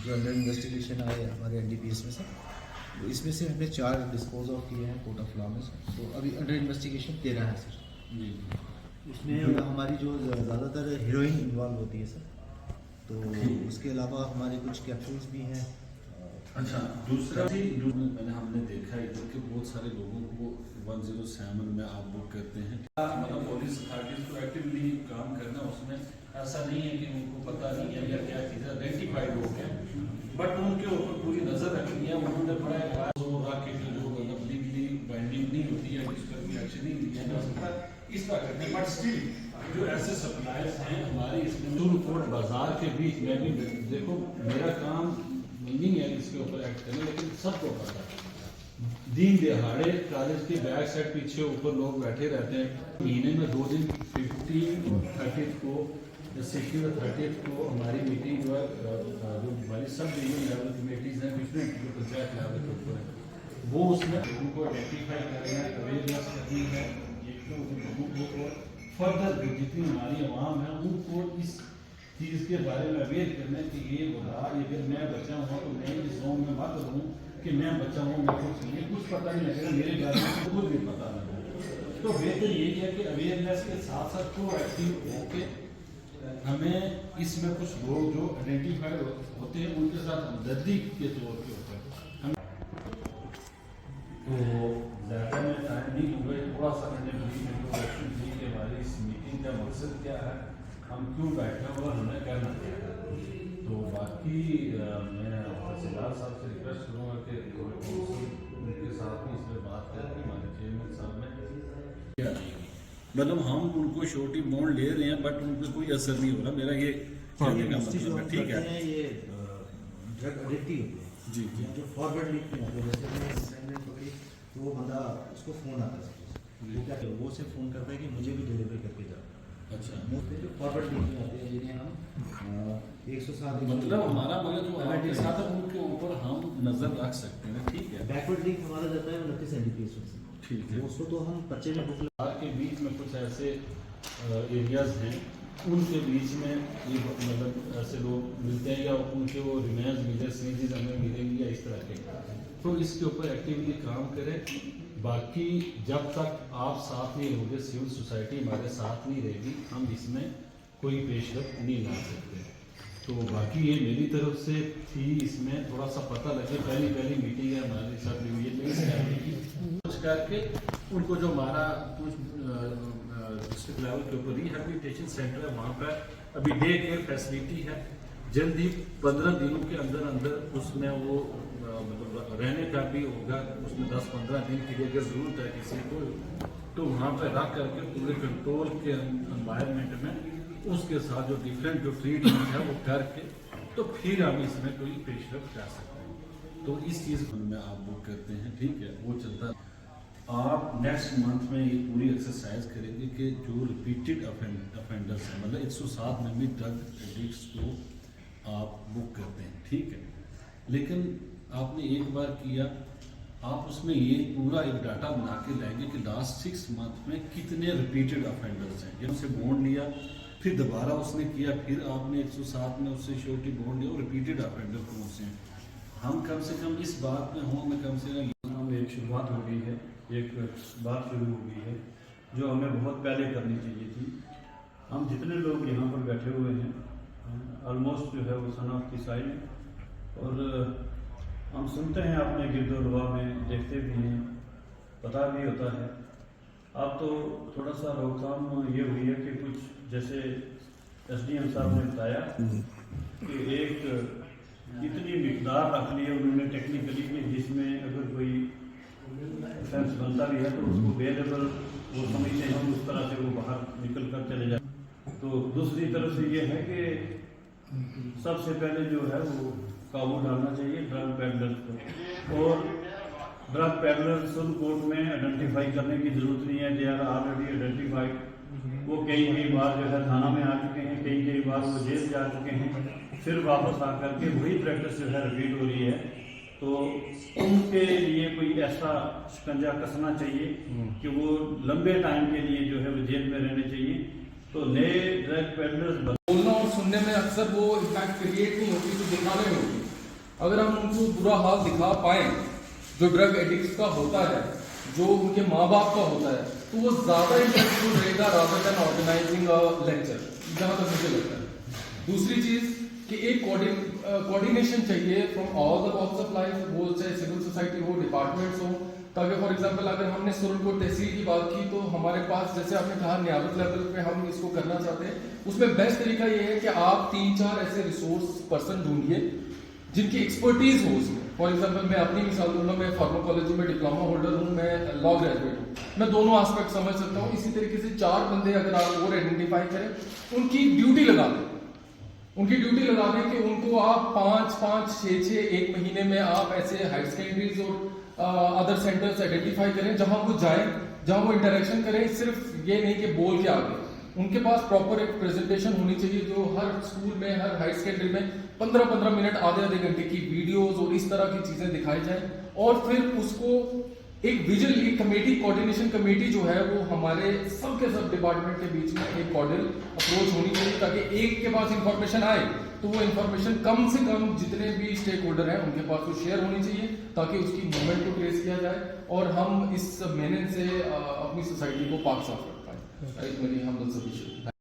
जो under investigation आए हमारे NDPS में से, तो इसमें से हमने 4 डिस्पोज ऑफ किए हैं कोर्ट ऑफ लॉ में से, तो अभी अंडर इन्वेस्टिगेशन 13 है सर जी। इसमें हमारी जो ज़्यादातर हीरोइन इन्वॉल्व होती है सर, तो उसके अलावा हमारे कुछ कैप्सूल्स भी हैं। अच्छा, दूसरा भी मैंने हमने देखा इधर के बहुत सारे लोगों को 107 में आप बुक करते हैं, मतलब पुलिस अथॉरिटीज को एक्टिवली काम करना, उसमें ऐसा नहीं है कि उनको पता नहीं है या क्या चीज़ें आइडेंटिफाइड लोग हैं, बट उनके ऊपर पूरी नजर रखनी है। उन्होंने बड़ा राकेट जो मतलब लीगली बाइंडिंग नहीं होती है, जिस पर भी एक्शन नहीं लिया जा सकता, इस तरह करते हैं। बट स्टिल जो ऐसे सप्लायर्स हैं हमारे इसमें कोर्ट बाजार के बीच में भी, देखो मेरा काम नहीं है इसके ऊपर एक्ट करना, लेकिन सबको पता है दिन दिहाड़े कॉलेज के बैक साइड पीछे ऊपर लोग बैठे रहते हैं। महीने में 2 दिन 15, 30 को 60 और 30 को हमारी मीटिंग जो है, जो हमारी सब डिवीजन लेवल कमेटीज हैं डिफरेंट जो पंचायत लेवल के ऊपर है, वो उसमें उनको आइडेंटिफाई करना है, अवेयरनेस करनी है लोगों को, फर्दर जितनी हमारी आवाम है उनको इस चीज़ के बारे में अवेयर करना है कि ये बोला अगर मैं बचा हुआ तो मैं इस जोन में मत रहूँ कि मैं बचा हूँ, मैं कुछ पता नहीं लगेगा, मेरे बारे में कुछ भी पता नहीं हो। तो बेहतर यही है कि अवेयरनेस के साथ साथ प्रोएक्टिव होके हमें इसमें कुछ लोग जो आइडेंटिफाइड होते हैं उनके साथ हमदर्दी के तौर के ऊपर हम तो ज़्यादा में टाइम नहीं हुए, थोड़ा सा मैंने इंट्रोडक्शन दी कि हमारी इस मीटिंग का मकसद क्या है, हम क्यों बैठे और हमें करना क्या है। तो बाकी मैं तहसीलदार साहब से रिक्वेस्ट करूँगा कि उनके साथ भी इसमें बात करके हमारे चेयरमैन साहब में, मतलब हम उनको श्योरिटी बॉन्ड ले रहे हैं बट उन पर कोई असर नहीं हो रहा, मेरा ये कहने का मतलब है। ठीक है, ये ड्रग एडिक्टिव होते हैं जी जी, जो फॉरवर्ड लिंक में होते हैं, जैसे मैंने असाइनमेंट पकड़ी तो वो बंदा उसको फ़ोन आता है, वो क्या वो से फ़ोन करता है कि मुझे भी डिलीवर करके जाओ। अच्छा, जो फॉरवर्ड लिंक में आते हैं जिन्हें हम 107 मतलब हमारा मगर जो आपके साथ है उनके ऊपर हम नजर रख सकते हैं। ठीक है, बैकवर्ड लिंक हमारा जाता है 29 NDPS से। ठीक है, उसको तो हम पर्चे में बुक के बीच में कुछ ऐसे एरियाज हैं उनके बीच में ये मतलब ऐसे लोग मिलते हैं या उनके वो रिमेंस मिले, सीरीज हमें मिलेंगी या इस तरह के, तो इसके ऊपर एक्टिवली काम करें। बाकी जब तक आप साथ नहीं रहोगे, सिविल सोसाइटी हमारे साथ नहीं रहेगी, हम इसमें कोई पेशरफ नहीं ला सकते। तो बाकी ये मेरी तरफ से थी, इसमें थोड़ा सा पता लगे, पहली मीटिंग है हमारे सब डिवीजन में इस कुछ करके उनको जो हमारा कुछ डिस्ट्रिक्ट लेवल के ऊपर रिहेबिलिटेशन सेंटर है वहाँ पर अभी डे केयर फैसिलिटी है, जल्द ही 15 दिनों के अंदर अंदर उसमें वो मतलब रहने का भी होगा, उसमें 10-15 दिन की अगर ज़रूरत है किसी को तो वहाँ पर रख करके पूरे कंट्रोल के एनवायरनमेंट में उसके साथ जो डिफरेंट जो ट्रीटमेंट है वो करके तो फिर हम इसमें कोई पेशरफ कर सकते हैं। तो इस चीज़ में आप बुक करते हैं, ठीक है, वो चलता है। आप नेक्स्ट मंथ में ये पूरी एक्सरसाइज करेंगे कि जो रिपीटेड अफेंडर्स हैं, मतलब 107 में भी ड्रग एडिक्ट्स को आप बुक करते हैं, ठीक है, लेकिन आपने एक बार किया, आप उसमें ये पूरा एक डाटा बना के लाएंगे कि लास्ट 6 मंथ में कितने रिपीटेड अफेंडर्स हैं। जब उसे बॉन्ड लिया, फिर दोबारा उसने किया, फिर आपने 107 में उससे श्योरिटी बॉन्ड लिया और रिपीटेड अफेंडर कौन से हैं। हम कम से कम इस बात में हों, मैं कम से कम एक शुरुआत हो गई है, एक बात शुरू हो गई है जो हमें बहुत पहले करनी चाहिए थी। हम जितने लोग यहाँ पर बैठे हुए हैं ऑलमोस्ट जो है वो सन ऑफ की साइड, और हम सुनते हैं अपने गिरदोलवा में, देखते भी हैं, पता भी होता है। अब तो थोड़ा सा रोकथाम ये हुई है कि कुछ जैसे SDM साहब ने बताया कि एक इतनी मिकदार रख ली है उन्होंने टेक्निकली कि जिसमें अगर कोई ऑफेंस बनता भी है तो उसको बेलेबल वो समझते हैं हम उस तरह से वो बाहर निकल कर चले जाए। तो दूसरी तरफ से ये है कि सबसे पहले जो है वो काबू डालना चाहिए ड्रग पेडलर्स को, और ड्रग पेडलर शुद्ध कोर्ट में आइडेंटिफाई करने की जरूरत नहीं है, दे आर ऑलरेडी आइडेंटिफाइड। वो कई बार जो है थाना में आ चुके हैं, कई बार वो जेल जा चुके हैं, फिर वापस आकर के वही प्रैक्टिस जो है रिपीट हो रही है। तो उनके लिए कोई ऐसा शिकंजा कसना चाहिए कि वो लंबे टाइम के लिए जो है वो जेल में रहने चाहिए। तो नए ड्रग पेडलर्स बोलना और सुनने में अक्सर वो इम्पैक्ट क्रिएट नहीं होती, तो दिखाने में होती। अगर हम उनको बुरा हाल दिखा पाएँ जो ड्रग एडिक्ट्स का होता है, जो उनके माँ बाप का होता है, तो वो ज़्यादा इंटरेस्टेड रहेगा rather than organising a lecture, जहाँ तक मुझे लगता है। दूसरी चीज़ कि एक कोऑर्डिनेशन चाहिए from all the walks of life, वो चाहे सिविल सोसाइटी हो, डिपार्टमेंट्स हो, ताकि फॉर एग्जांपल अगर हमने सुरनकोट तहसील की बात की तो हमारे पास जैसे आपने कहा नियामत लेवल पे हम इसको करना चाहते हैं, उसमें बेस्ट तरीका ये है कि आप 3-4 ऐसे रिसोर्स पर्सन ढूंढिए जिनकी एक्सपर्टीज हो उसमें। फॉर एग्जांपल मैं अपनी मिसाल दूंगा, मैं फार्माकोलॉजी में डिप्लोमा होल्डर हूँ, मैं लॉ ग्रेजुएट हूँ, मैं दोनों एस्पेक्ट समझ सकता हूँ। इसी तरीके से 4 बंदे अगर आप और आइडेंटिफाई करें, उनकी ड्यूटी लगा दें, उनकी ड्यूटी लगा दें कि उनको आप 5-5, 6-6 एक महीने में आप ऐसे हायर सेकेंडरीज और अदर सेंटर्स आइडेंटिफाई करें जहां वो जाएं, जहां वो इंटरेक्शन करें। सिर्फ ये नहीं कि बोल के आगे, उनके पास प्रॉपर एक प्रेजेंटेशन होनी चाहिए जो हर स्कूल में, हर हायर सेकेंडरी में 15-15 मिनट, आधे घंटे की वीडियोस और इस तरह की चीजें दिखाई जाए। और फिर उसको एक विजन, एक कमेटी, कोऑर्डिनेशन कमेटी जो है वो हमारे सबके सब डिपार्टमेंट के बीच में एक कोऑर्डिनेट अप्रोच होनी चाहिए, ताकि एक के पास इंफॉर्मेशन आए तो वो इन्फॉर्मेशन कम से कम जितने भी स्टेक होल्डर हैं उनके पास वो शेयर होनी चाहिए, ताकि उसकी मूवमेंट को ट्रेस किया जाए और हम इस मेहनत से अपनी सोसाइटी को पाक साफ रख पाए। मेरी हम लोग सभी